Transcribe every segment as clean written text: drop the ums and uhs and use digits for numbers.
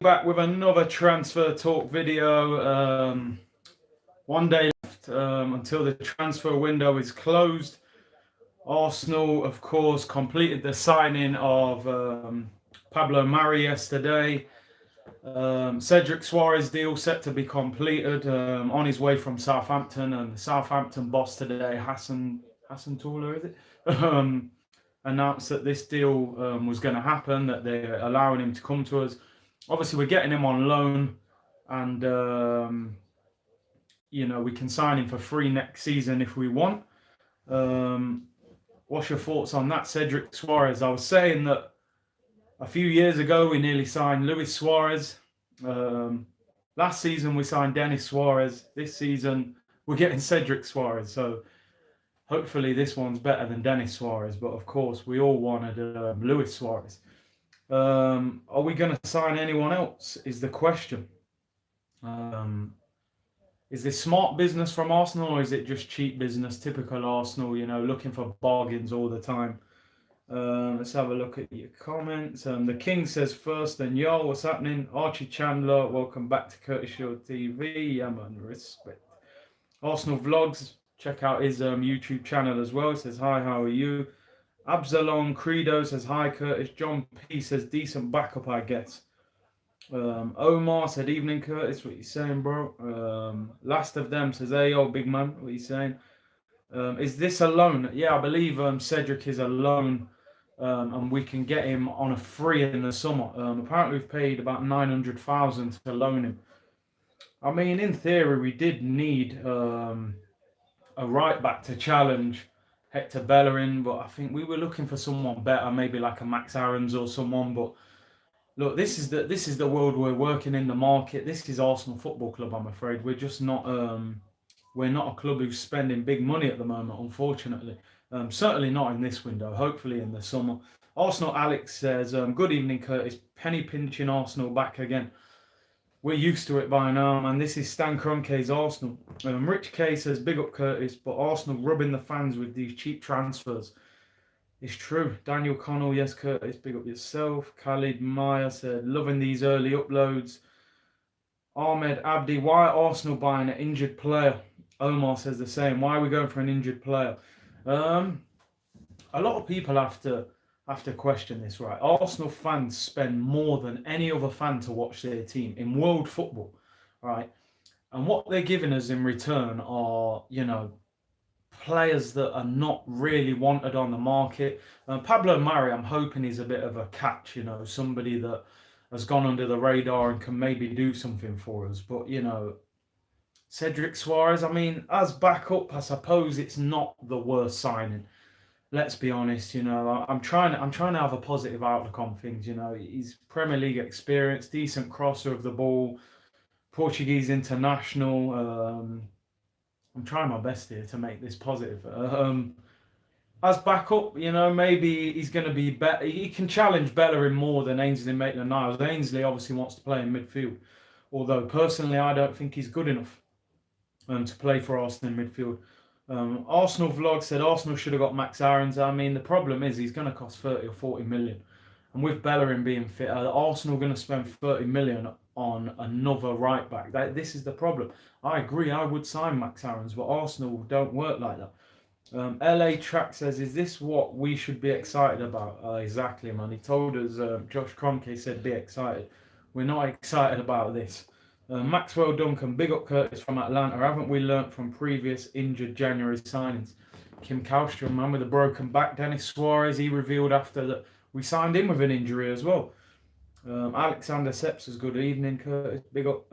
back with another transfer talk video. One day left until the transfer window is closed. Arsenal, of course, completed the signing of Pablo Mari yesterday. Cedric Soares deal set to be completed on his way from Southampton, and the Southampton boss today, Hassan Tula, is it? Announced that this deal was going to happen, that they're allowing him to come to us. Obviously, we're getting him on loan, and we can sign him for free next season if we want. What's your thoughts on that, Cedric Soares? I was saying that a few years ago we nearly signed Luis Suarez. Last season we signed Denis Suarez. This season we're getting Cedric Soares. So hopefully this one's better than Denis Suarez. But of course we all wanted Luis Suarez. Are we going to sign anyone else is the question. Is this smart business from Arsenal, or is it just cheap business, typical Arsenal, looking for bargains all the time? Let's have a look at your comments. The King says first, then yo, what's happening? Archie Chandler, welcome back to Curtis Shaw TV. Yeah, man, respect. Arsenal Vlogs, check out his YouTube channel as well. He says, hi, how are you? Absalom Credo says, hi, Curtis. John P says, decent backup, I guess. Omar said, evening, Curtis. What you saying, bro? Last of them says, hey, yo, big man. What you saying? Is this a loan? Yeah, I believe Cedric is a loan, and we can get him on a free in the summer. Apparently, we've paid about 900,000 to loan him. I mean, in theory, we did need a right back to challenge Hector Bellerin, but I think we were looking for someone better, maybe like a Max Aarons or someone. But look, this is the world we're working in, the market. This is Arsenal Football Club. I'm afraid we're just not. We're not a club who's spending big money at the moment, unfortunately. Certainly not in this window. Hopefully in the summer. Arsenal Alex says, good evening, Curtis. Penny pinching Arsenal back again. We're used to it by now, man. This is Stan Kroenke's Arsenal. Rich K says, big up, Curtis, but Arsenal rubbing the fans with these cheap transfers. It's true. Daniel Connell, yes, Curtis, big up yourself. Khalid Maya said, loving these early uploads. Ahmed Abdi, why Arsenal buying an injured player? Omar says the same. Why are we going for an injured player? A lot of people have to question this, right? Arsenal fans spend more than any other fan to watch their team in world football, right? And what they're giving us in return are, players that are not really wanted on the market. Pablo Mari, I'm hoping he's a bit of a catch, somebody that has gone under the radar and can maybe do something for us. But, Cedric Soares, I mean, as backup, I suppose it's not the worst signing. Let's be honest, I'm trying to have a positive outlook on things. He's Premier League experience, decent crosser of the ball, Portuguese international. I'm trying my best here to make this positive. As backup, maybe he's going to be better. He can challenge Bellerin more than Ainsley Maitland-Niles. Ainsley obviously wants to play in midfield, although personally I don't think he's good enough to play for Arsenal in midfield. Arsenal Vlog said Arsenal should have got Max Aarons. I mean, the problem is he's going to cost 30 or 40 million. And with Bellerin being fit, are Arsenal going to spend 30 million on another right back? This is the problem. I agree, I would sign Max Aarons, but Arsenal don't work like that. LA Track says, is this what we should be excited about? Exactly, man. He told us, Josh Kroenke said, be excited. We're not excited about this. Maxwell Duncan, big up Curtis from Atlanta. Haven't we learnt from previous injured January signings? Kim Kallstrom, man, with a broken back. Denis Suarez, he revealed after that we signed him with an injury as well. Alexander Sepp says, good evening, Curtis. Big up.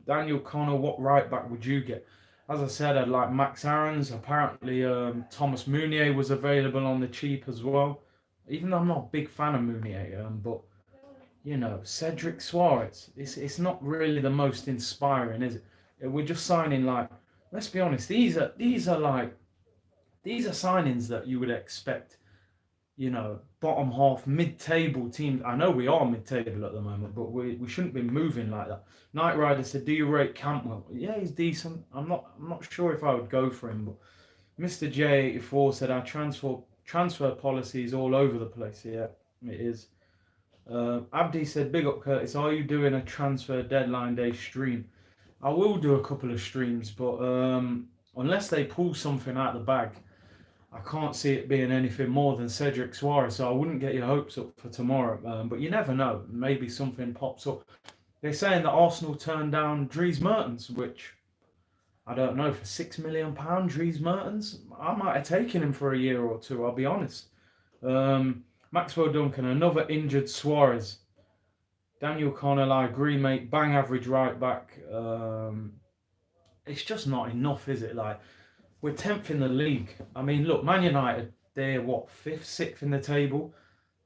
Daniel Connell, what right back would you get? As I said, I'd like Max Aarons. Apparently, Thomas Meunier was available on the cheap as well. Even though I'm not a big fan of Meunier, but Cedric Soares, it's not really the most inspiring, is it? We're just signing, like, let's be honest, these are signings that you would expect, bottom half, mid-table teams. I know we are mid-table at the moment, but we shouldn't be moving like that. Knight Rider said, do you rate Campbell? Yeah, he's decent. I'm not sure if I would go for him, but Mr. J84 said our transfer policy is all over the place. Yeah, it is. Abdi said, "Big up, Curtis. Are you doing a transfer deadline day stream?" I will do a couple of streams, but unless they pull something out of the bag, I can't see it being anything more than Cedric Soares. So I wouldn't get your hopes up for tomorrow. But you never know. Maybe something pops up. They're saying that Arsenal turned down Dries Mertens, which I don't know, for £6 million, Dries Mertens. I might have taken him for a year or two. I'll be honest. Maxwell Duncan, another injured Suarez. Daniel Connell, I agree, mate. Bang average right back. It's just not enough, is it? Like, we're 10th in the league. I mean, look, Man United, they're what, 5th, 6th in the table?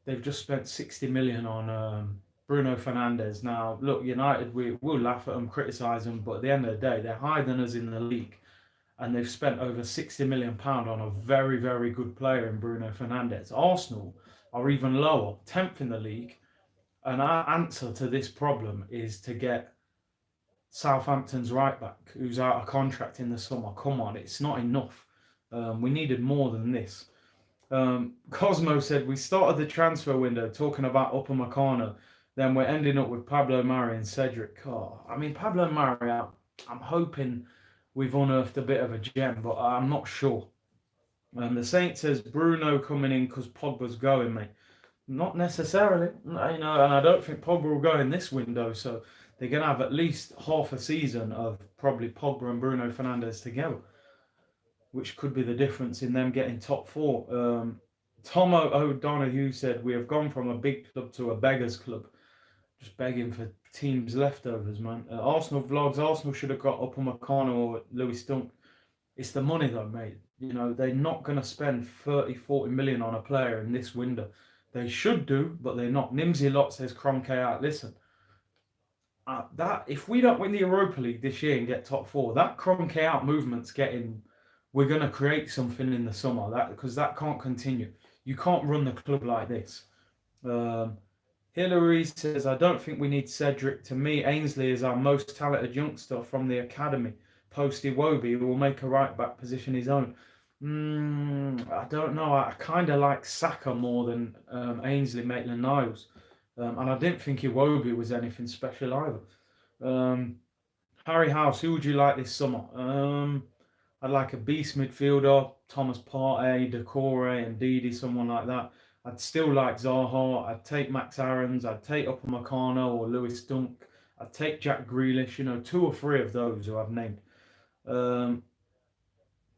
They've just spent 60 million on Bruno Fernandes. Now, look, United, we'll laugh at them, criticise them, but at the end of the day, they're higher than us in the league. And they've spent over £60 million on a very, very good player in Bruno Fernandes. Arsenal are even lower, 10th in the league. And our answer to this problem is to get Southampton's right back, who's out of contract in the summer. Come on, it's not enough. We needed more than this. Cosmo said, we started the transfer window talking about Upamecano, then we're ending up with Pablo Mari and Cedric. Oh, I mean, Pablo Mari, I'm hoping we've unearthed a bit of a gem, but I'm not sure. The Saint says, Bruno coming in because Pogba's going, mate. Not necessarily, and I don't think Pogba will go in this window, so they're going to have at least half a season of probably Pogba and Bruno Fernandes together, which could be the difference in them getting top four. Tom O'Donoghue said, we have gone from a big club to a beggars club. Just begging for teams' leftovers, man. Arsenal vlogs, Arsenal should have got Upamecano or Lewis Dunk. It's the money though, mate. They're not going to spend 30, 40 million on a player in this window. They should do, but they're not. Nimsy Lot says, Kroenke out. Listen, that if we don't win the Europa League this year and get top four, that Kroenke out movement's getting. We're going to create something in the summer because that can't continue. You can't run the club like this. Hillary says, I don't think we need Cedric. To me, Ainsley is our most talented youngster from the academy. Post Iwobi, who will make a right back position his own. I don't know. I kind of like Saka more than Ainsley Maitland-Niles. And I didn't think Iwobi was anything special either. Harry House, who would you like this summer? I'd like a beast midfielder, Thomas Partey, Decore and Didi, someone like that. I'd still like Zaha. I'd take Max Aarons. I'd take Upamecano or Lewis Dunk. I'd take Jack Grealish. 2 or 3 of those who I've named.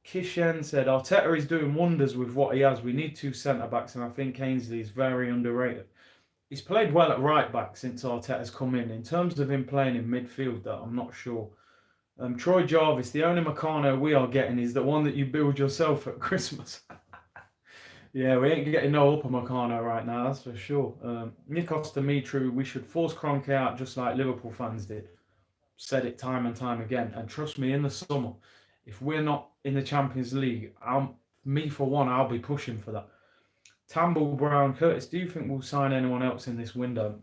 Kishen said, Arteta is doing wonders with what he has. We need 2 centre-backs, and I think Ainsley is very underrated. He's played well at right-back since Arteta's come in. In terms of him playing in midfield, though, I'm not sure. Troy Jarvis, the only Meccano we are getting is the one that you build yourself at Christmas. Yeah, we ain't getting no Upamecano right now, that's for sure. Nikos Dimitri, we should force Kroenke out just like Liverpool fans did. Said it time and time again. And trust me, in the summer, if we're not in the Champions League, me for one, I'll be pushing for that. Tamble Brown, Curtis, do you think we'll sign anyone else in this window?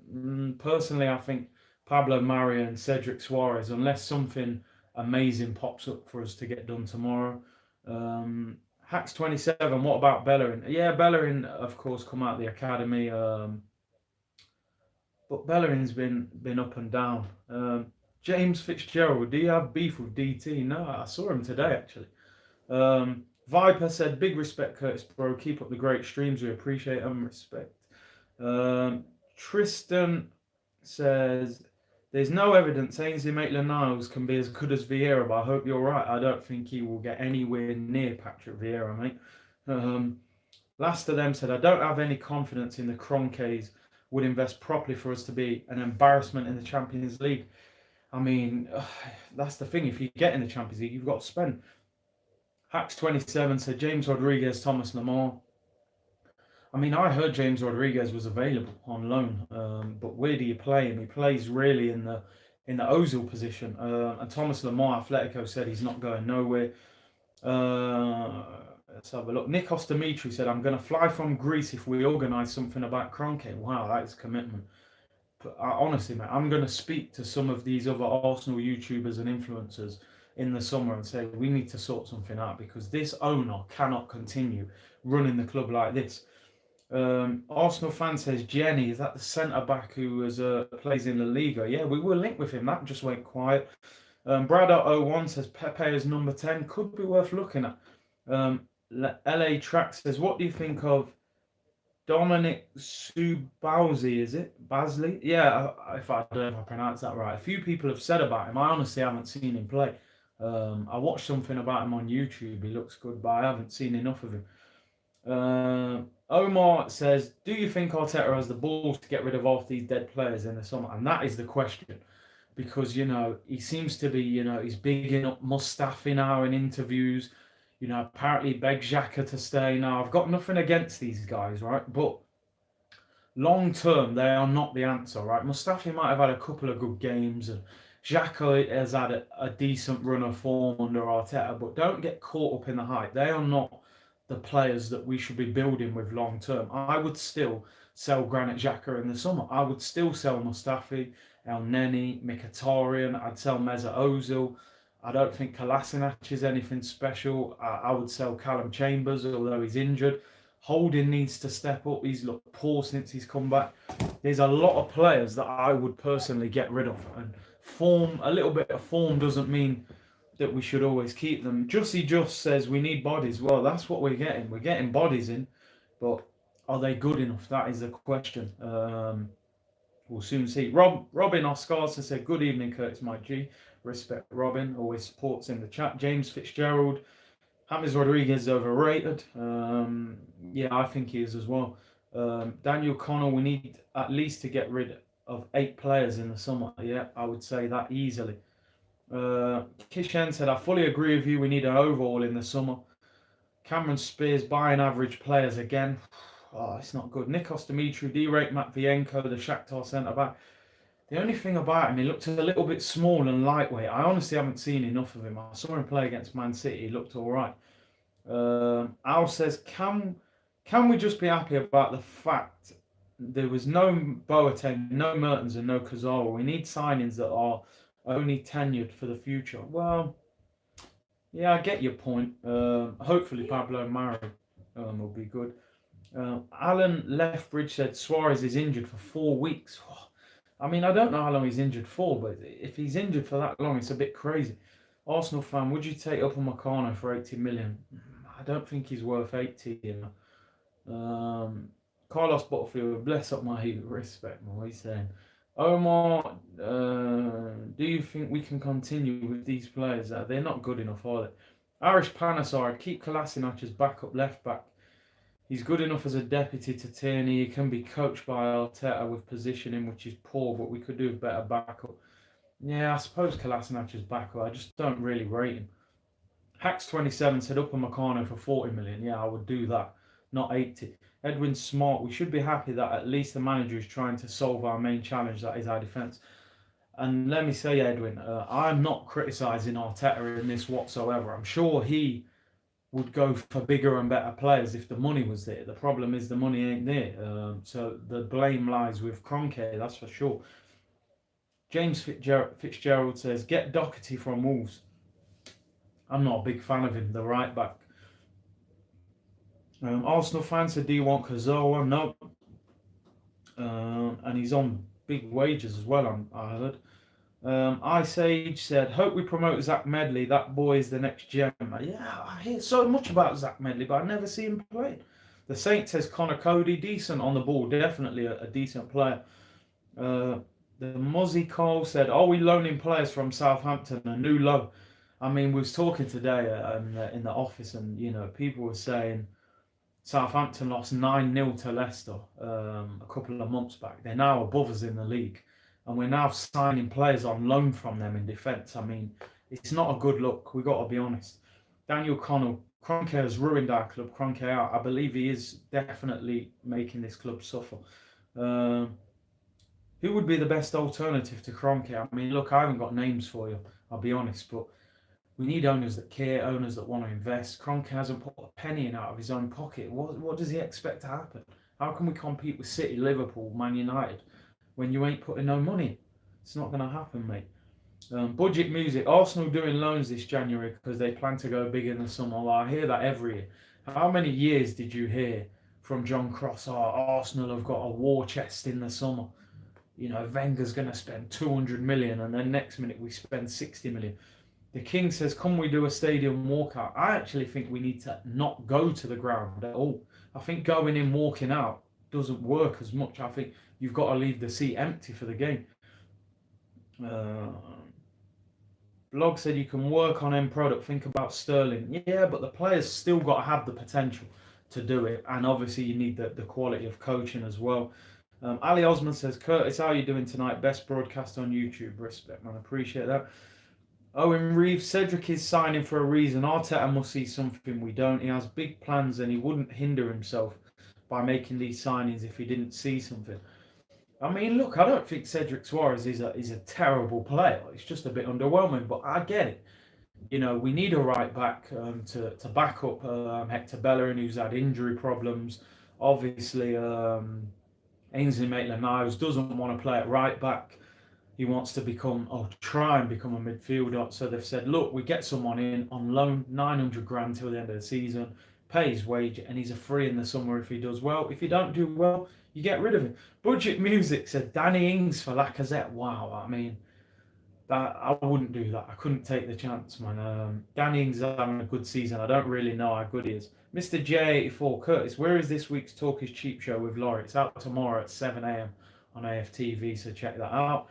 Personally, I think Pablo Mari and Cedric Soares, unless something amazing pops up for us to get done tomorrow. Hacks27, what about Bellerin? Yeah, Bellerin, of course, come out of the academy. But Bellerin's been up and down. James Fitzgerald, do you have beef with DT? No, I saw him today, actually. Viper said, big respect, Curtis, bro. Keep up the great streams. We appreciate them. Respect. Tristan says, there's no evidence Ainsley Maitland-Niles can be as good as Vieira, but I hope you're right. I don't think he will get anywhere near Patrick Vieira, mate. Last of them said, I don't have any confidence in the Kroenkes would invest properly for us to be an embarrassment in the Champions League. I mean, that's the thing. If you get in the Champions League, you've got to spend. Hacks27 said, James Rodriguez, Thomas Lemar. I mean, I heard James Rodriguez was available on loan, but where do you play him? He plays really in the Ozil position. And Thomas Lemar, Atletico, said he's not going nowhere. Let's have a look. Nikos Dimitri said, I'm going to fly from Greece if we organise something about Kroenke. Wow, that is commitment. But honestly, mate, I'm going to speak to some of these other Arsenal YouTubers and influencers in the summer and say, we need to sort something out because this owner cannot continue running the club like this. Arsenal fan says Jenny, is that the centre back who was plays in La Liga? Yeah, we were linked with him. That just went quiet. Brad01 says Pepe is number 10. Could be worth looking at. LA Track says, what do you think of Dominic Subauzi? Is it Basley? Yeah, if I don't know if I pronounce that right. A few people have said about him. I honestly haven't seen him play. I watched something about him on YouTube. He looks good, but I haven't seen enough of him. Omar says, do you think Arteta has the balls to get rid of all these dead players in the summer? And that is the question. Because, he seems to be, he's bigging up Mustafi now in interviews. Apparently begged Xhaka to stay. Now, I've got nothing against these guys, right? But long term, they are not the answer, right? Mustafi might have had a couple of good games, and Xhaka has had a decent run of form under Arteta, but don't get caught up in the hype. They are not the players that we should be building with long term. I would still sell Granit Xhaka in the summer. I would still sell Mustafi, El Neni, Mkhitaryan. I'd sell Mesut Ozil. I don't think Kolasinac is anything special. I would sell Callum Chambers, although he's injured. Holding needs to step up. He's looked poor since he's come back. There's a lot of players that I would personally get rid of. And a little bit of form doesn't mean that we should always keep them. Jussie Just says we need bodies. Well, that's what we're getting. We're getting bodies in, but are they good enough? That is the question. We'll soon see. Robin Oscarson said, good evening, Curtis, my G. Respect Robin, always supports in the chat. James Fitzgerald, James Rodriguez is overrated. Yeah, I think he is as well. Daniel Connell, we need at least to get rid of 8 players in the summer. Yeah, I would say that easily. Kishan said, I fully agree with you. We need an overhaul in the summer. Cameron Spears buying average players again. Oh, it's not good. Nikos Dimitri, D-Rate Matvienko, the Shakhtar centre-back. The only thing about him, he looked a little bit small and lightweight. I honestly haven't seen enough of him. I saw him play against Man City. He looked all right. Al says, can we just be happy about the fact there was no Boateng, no Mertens, and no Kurzawa? We need signings that are only tenured for the future. Well, yeah, I get your point. Hopefully Pablo Mari will be good. Alan Lethbridge said Soares is injured for 4 weeks. I mean, I don't know how long he's injured for, but if he's injured for that long, it's a bit crazy. Arsenal fan, would you take Upamecano for 80 million? I don't think he's worth 80, you know. Carlos Butterfield, bless up my respect, what he's saying. Omar, do you think we can continue with these players? They're not good enough, are they? Irish Panasar, keep Kolasinac as backup left back. He's good enough as a deputy to Tierney. He can be coached by Arteta with positioning, which is poor, but we could do a better backup. Yeah, I suppose Kolasinac is backup. I just don't really rate him. Hacks27 said Upamecano for 40 million. Yeah, I would do that, not 80. Edwin Smart, we should be happy that at least the manager is trying to solve our main challenge, that is our defence. And let me say, Edwin, I'm not criticising Arteta in this whatsoever. I'm sure he would go for bigger and better players if the money was there. The problem is the money ain't there. So the blame lies with Kroenke, that's for sure. James Fitzgerald says, get Doherty from Wolves. I'm not a big fan of him, the right back. Arsenal fans said, do you want Kurzawa? No. And he's on big wages as well, I heard. Ice Age said, hope we promote Zach Medley. That boy is the next gem. Yeah, I hear so much about Zach Medley, but I never see him play. The Saint says Connor Cody, decent on the ball, definitely a decent player. The Muzzy Cole said, are we loaning players from Southampton? A new low. I mean, we was talking today in the office, and people were saying Southampton lost 9-0 to Leicester a couple of months back. They're now above us in the league. And we're now signing players on loan from them in defence. I mean, it's not a good look. We've got to be honest. Daniel Connell, Kroenke has ruined our club. Kroenke out. I believe he is definitely making this club suffer. Who would be the best alternative to Kroenke? I mean, look, I haven't got names for you, I'll be honest, but we need owners that care, owners that want to invest. Kroenke hasn't put a penny in out of his own pocket. What does he expect to happen? How can we compete with City, Liverpool, Man United when you ain't putting no money? It's not going to happen, mate. Budget music. Arsenal doing loans this January because they plan to go big in the summer. Well, I hear that every year. How many years did you hear from John Cross, Arsenal have got a war chest in the summer. Wenger's going to spend 200 million, and then next minute we spend 60 million. The King says, can we do a stadium walkout? I actually think we need to not go to the ground at all. I think going in, walking out doesn't work as much. I think you've got to leave the seat empty for the game. Blog said you can work on end product. Think about Sterling. Yeah, but the players still got to have the potential to do it. And obviously you need the quality of coaching as well. Ali Osman says, Curtis, how are you doing tonight? Best broadcast on YouTube. Respect, man. Appreciate that. Owen Reeves, Cedric is signing for a reason. Arteta must see something we don't. He has big plans and he wouldn't hinder himself by making these signings if he didn't see something. I mean, look, I don't think Cedric Soares is a terrible player. It's just a bit underwhelming, but I get it. We need a right back to back up Hector Bellerin, who's had injury problems. Obviously, Ainsley Maitland-Niles doesn't want to play at right back. He wants to try and become a midfielder. So they've said, look, we get someone in on loan, 900 grand till the end of the season, pay his wage, and he's a free in the summer if he does well. If he don't do well, you get rid of him. Budget Music said Danny Ings for Lacazette. Wow, I mean, that I wouldn't do that. I couldn't take the chance, man. Danny Ings is having a good season. I don't really know how good he is. Mr. J84, Curtis, where is this week's Talk is Cheap show with Laurie? It's out tomorrow at 7 a.m. on AFTV, so check that out.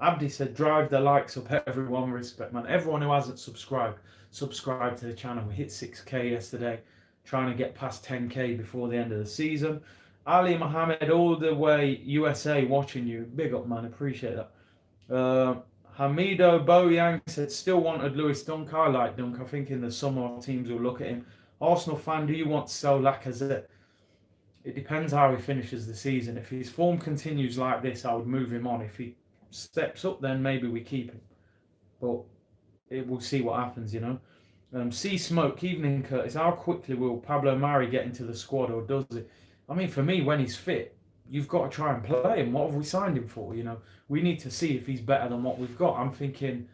Abdi said, drive the likes up, everyone. Respect, man. Everyone who hasn't subscribe to the channel. We hit 6k yesterday, trying to get past 10k before the end of the season. Ali Mohammed, all the way USA, watching you. Big up, man. Appreciate that. Hamido Boyang said, still wanted Lewis Dunk. I like Dunk. I think in the summer teams will look at him. Arsenal fan, do you want to sell Lacazette? It depends how he finishes the season. If his form continues like this, I would move him on. If he steps up, then maybe we keep him. But we'll see what happens, See Smoke, evening Curtis. How quickly will Pablo Mari get into the squad, or does it? I mean, for me, when he's fit, you've got to try and play him. What have we signed him for? We need to see if he's better than what we've got. I'm thinking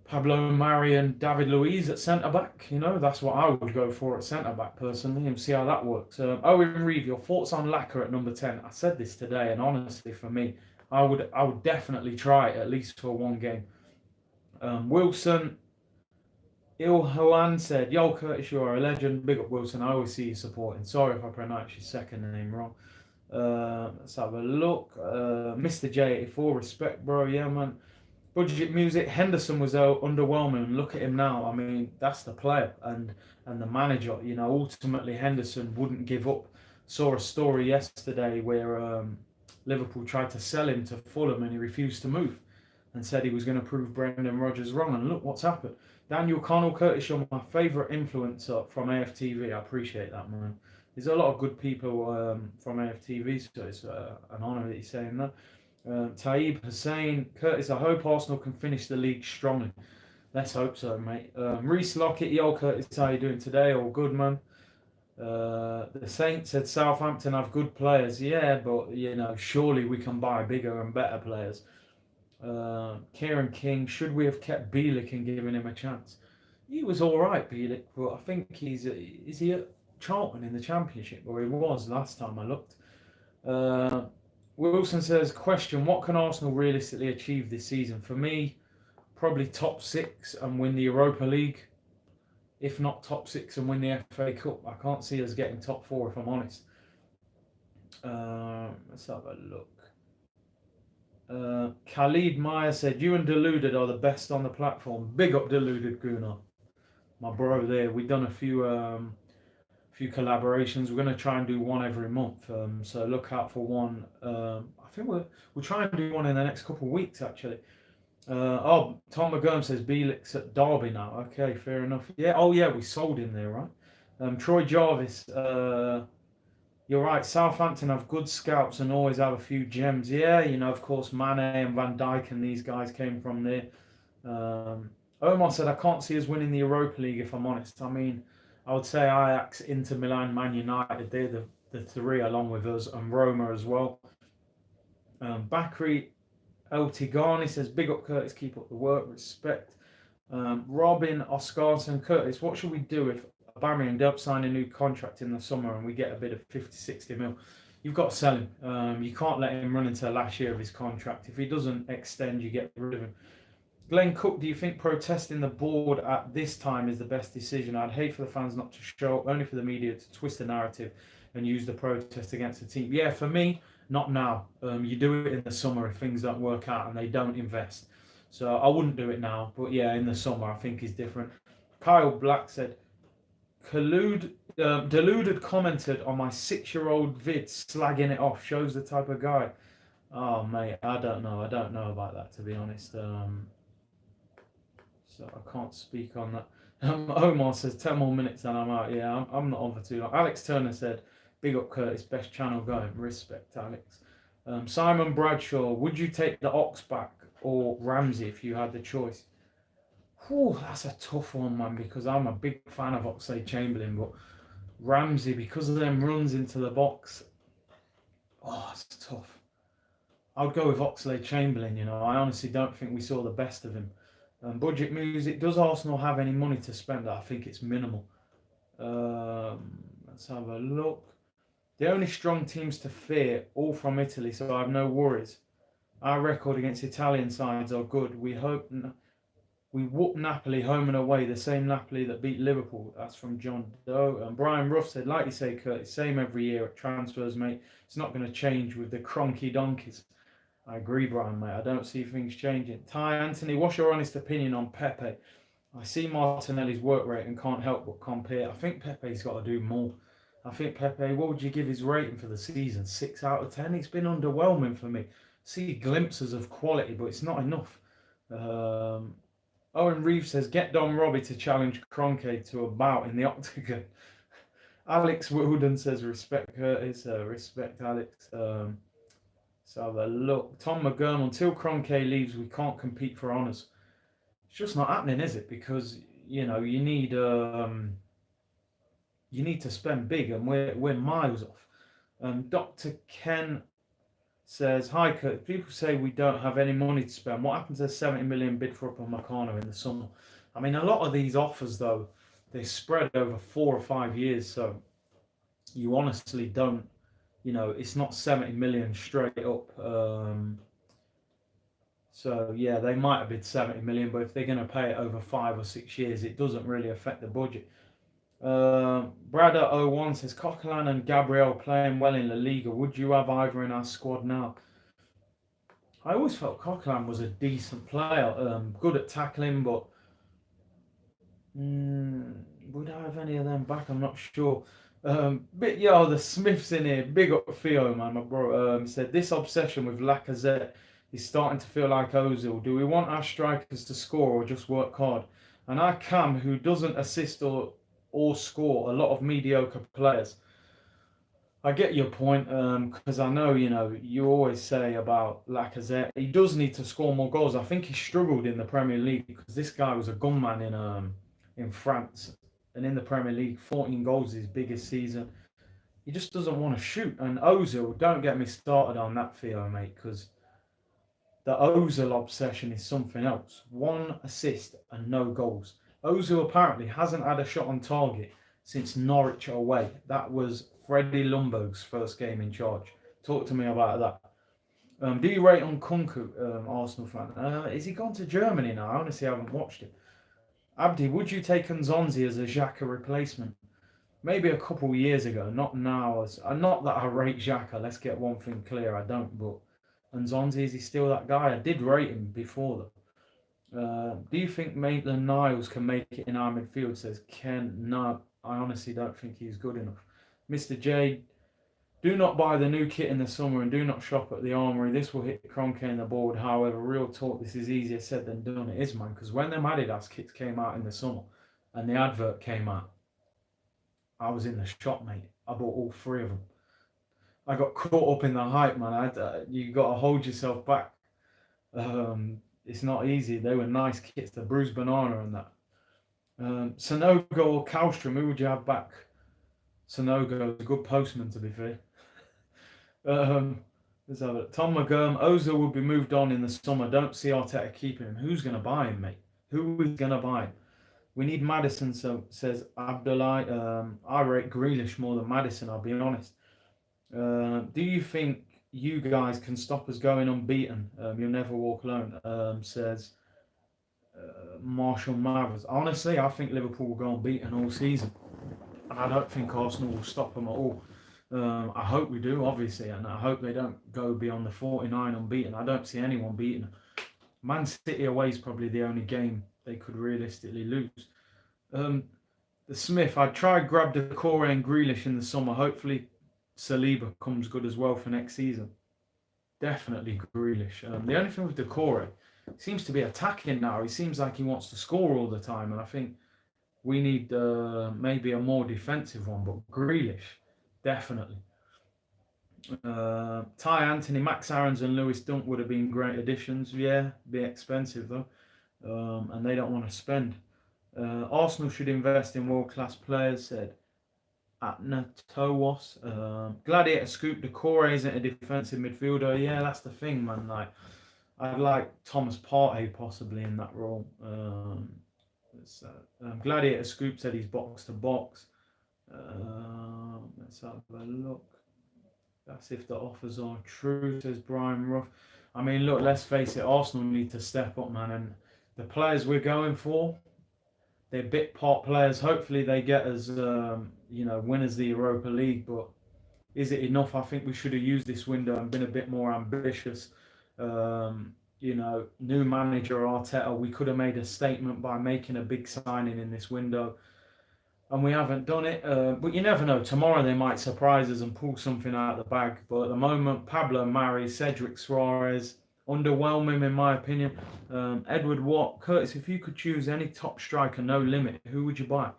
Pablo Mari and David Luiz at centre-back. That's what I would go for at centre-back, personally, and see how that works. Owen Reeve, your thoughts on Lacazette at number 10? I said this today, and honestly, for me, I would definitely try it, at least for one game. Wilson Ilhoan said, yo, Curtis, you're a legend. Big up, Wilson. I always see you supporting. Sorry if I pronounce your second name wrong. Let's have a look. Mr. J84, respect, bro. Yeah, man. Budget Music, Henderson was underwhelming. Look at him now. I mean, that's the player and the manager. Ultimately Henderson wouldn't give up. Saw a story yesterday where Liverpool tried to sell him to Fulham and he refused to move and said he was going to prove Brendan Rodgers wrong. And look what's happened. Daniel Connell, Curtis, you're my favourite influencer from AFTV. I appreciate that, man. There's a lot of good people from AFTV, so it's an honour that you're saying that. Taib Hussein, Curtis, I hope Arsenal can finish the league strongly. Let's hope so, mate. Reese Lockett, yo, Curtis, how you doing today? All good, man. The Saint said Southampton have good players. Yeah, but, surely we can buy bigger and better players. Kieran King, should we have kept Bielik and given him a chance? He was all right, Bielik, but I think is he at Charlton in the Championship, or he was last time I looked. Wilson says, question, what can Arsenal realistically achieve this season? For me, probably top 6 and win the Europa League. If not top 6 and win the FA Cup. I can't see us getting top 4 if I'm honest. Let's have a look. Khalid Meyer said, you and Deluded are the best on the platform. Big up Deluded, Gunnar. My bro there. We've done a few collaborations. We're going to try and do one every month. So look out for one. I think we'll try and do one in the next couple of weeks, actually. Tom McGurn says Bielik's at Derby now. Okay, fair enough. Yeah. Oh, yeah, we sold him there, right? Troy Jarvis, you're right. Southampton have good scouts and always have a few gems. Yeah, of course, Mane and Van Dijk and these guys came from there. Omar said, I can't see us winning the Europa League, if I'm honest. I mean, I would say Ajax, Inter Milan, Man United, they're the 3 along with us, and Roma as well. Bakri El Tigani says, big up Curtis, keep up the work, respect. Robin Oscarson, Curtis, what should we do if Aubameyang don't sign a new contract in the summer and we get a bid of 50, 60 mil, you've got to sell him. You can't let him run into the last year of his contract. If he doesn't extend, you get rid of him. Glenn Cook, do you think protesting the board at this time is the best decision? I'd hate for the fans not to show up, only for the media to twist the narrative and use the protest against the team. Yeah, for me, not now. You do it in the summer if things don't work out and they don't invest. So I wouldn't do it now, but yeah, in the summer I think is different. Kyle Black said, Deluded commented on my 6-year-old vid slagging it off. Shows the type of guy. Oh, mate, I don't know. I don't know about that, to be honest. So I can't speak on that. Omar says 10 more minutes and I'm out. Yeah, I'm not on for too long. Alex Turner said, big up Curtis, best channel going. Respect, Alex. Simon Bradshaw, would you take the Ox back or Ramsey if you had the choice? Whew, that's a tough one, man, because I'm a big fan of Oxlade-Chamberlain, but Ramsey, because of them runs into the box, oh, it's tough. I'd go with Oxlade-Chamberlain, you know. I honestly don't think we saw the best of him. Budget music, does Arsenal have any money to spend? I think it's minimal. Let's have a look. The only strong teams to fear, all from Italy, so I have no worries. Our record against Italian sides are good. We whoop Napoli home and away, the same Napoli that beat Liverpool. That's from John Doe. And Brian Ruff said, like you say, Kurt, same every year at transfers, mate. It's not going to change with the cronky donkeys. I agree, Brian, mate. I don't see things changing. Ty Anthony, what's your honest opinion on Pepe? I see Martinelli's work rate and can't help but compare. I think Pepe's got to do more. I think Pepe, what would you give his rating for the season? 6 out of 10? It's been underwhelming for me. See glimpses of quality, but it's not enough. Owen Reeves says, get Don Robbie to challenge Kroenke to a bout in the octagon. Alex Wilden says, respect Curtis. Respect Alex. So have a look. Tom McGurn, until Kroenke leaves, we can't compete for honours. It's just not happening, is it? Because, you know, you need to spend big, and we're miles off. Dr. Ken says, hi Kurt, people say we don't have any money to spend. What happens to the 70 million bid for Upamecano in the summer? I mean, a lot of these offers, though, they spread over 4 or 5 years, so you honestly don't, you know, it's not 70 million straight up. So, yeah, they might have bid 70 million, but if they're going to pay it over 5 or 6 years, it doesn't really affect the budget. Brad01 says, Coquelin and Gabriel playing well in La Liga. Would you have either in our squad now? I always felt Coquelin was a decent player, good at tackling, but would I have any of them back? I'm not sure. But yeah, the Smiths in here. Big up Theo, man, my bro. Said this obsession with Lacazette is starting to feel like Ozil. Do we want our strikers to score or just work hard? And our Cam, who doesn't assist or score, a lot of mediocre players. I get your point, because I know, you know, you always say about Lacazette, he does need to score more goals. I think he struggled in the Premier League because this guy was a gunman in France. And in the Premier League, 14 goals is his biggest season. He just doesn't want to shoot. And Ozil, don't get me started on that, Theo, mate, because the Ozil obsession is something else. 1 assist and no goals. Ozil apparently hasn't had a shot on target since Norwich away. That was Freddie Ljungberg's first game in charge. Talk to me about that. Do you rate on Kunku, Arsenal fan? Is he gone to Germany now? I honestly haven't watched it. Abdi, would you take Nzonzi as a Xhaka replacement? Maybe a couple of years ago, not now. Not that I rate Xhaka, let's get one thing clear, I don't. But Nzonzi, is he still that guy? I did rate him before, though. Do you think Maitland-Niles can make it in our midfield, says Ken? No, I honestly don't think he's good enough. Mr. J, do not buy the new kit in the summer and do not shop at the Armoury. This will hit Kroenke in the board. However, real talk, this is easier said than done. It is, man, because when them Adidas kits came out in the summer and the advert came out, I was in the shop, mate. I bought all 3 of them. I got caught up in the hype, man. You got to hold yourself back. It's not easy. They were nice kits, the bruised banana and that. Sonogo or Kallstrom, who would you have back? Sonogo is a good postman, to be fair. Let's have it. Tom McGurn, Ozil will be moved on in the summer. Don't see Arteta keeping him. Who's going to buy him, mate? Who is going to buy him? We need Madison, so says Abdullah. I rate Grealish more than Madison, I'll be honest. Do you think you guys can stop us going unbeaten? You'll never walk alone, says Marshall Mathers. Honestly, I think Liverpool will go unbeaten all season. And I don't think Arsenal will stop them at all. I hope we do, obviously, and I hope they don't go beyond the 49 unbeaten. I don't see anyone beating them. Man City away is probably the only game they could realistically lose. The Smith, I'd try grab Decore and Grealish in the summer. Hopefully, Saliba comes good as well for next season. Definitely Grealish. The only thing with Decore, he seems to be attacking now. He seems like he wants to score all the time, and I think we need maybe a more defensive one. But Grealish, definitely. Ty Anthony, Max Aarons, and Lewis Dunk would have been great additions. Yeah, be expensive though, and they don't want to spend. Arsenal should invest in world-class players, said Atnatowos. Gladiator Scoop, Decore isn't a defensive midfielder. Yeah, that's the thing, man. Like, I'd like Thomas Partey possibly in that role. Gladiator Scoop said he's box to box. Let's have a look. That's if the offers are true, says Brian Ruff. I mean, look, let's face it, Arsenal need to step up, man. And the players we're going for, they're bit part players. Hopefully they get us, winners of the Europa League. But is it enough? I think we should have used this window and been a bit more ambitious. New manager Arteta, we could have made a statement by making a big signing in this window. And we haven't done it. But you never know. Tomorrow they might surprise us and pull something out of the bag. But at the moment, Pablo Mari, Cedric Soares, underwhelming in my opinion. Edward Watt, Curtis, if you could choose any top striker, no limit, who would you buy?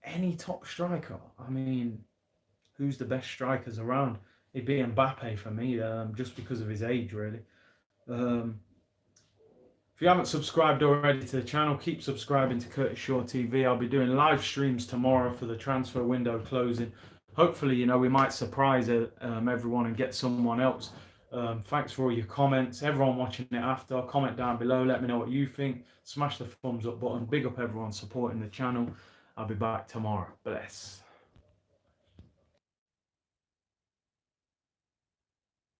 Any top striker? I mean, who's the best strikers around? It'd be Mbappe for me, just because of his age, really. If you haven't subscribed already to the channel, keep subscribing to Curtis Shaw TV. I'll be doing live streams tomorrow for the transfer window closing. Hopefully, we might surprise everyone and get someone else. Thanks for all your comments. Everyone watching it after, comment down below. Let me know what you think. Smash the thumbs up button. Big up everyone supporting the channel. I'll be back tomorrow. Bless.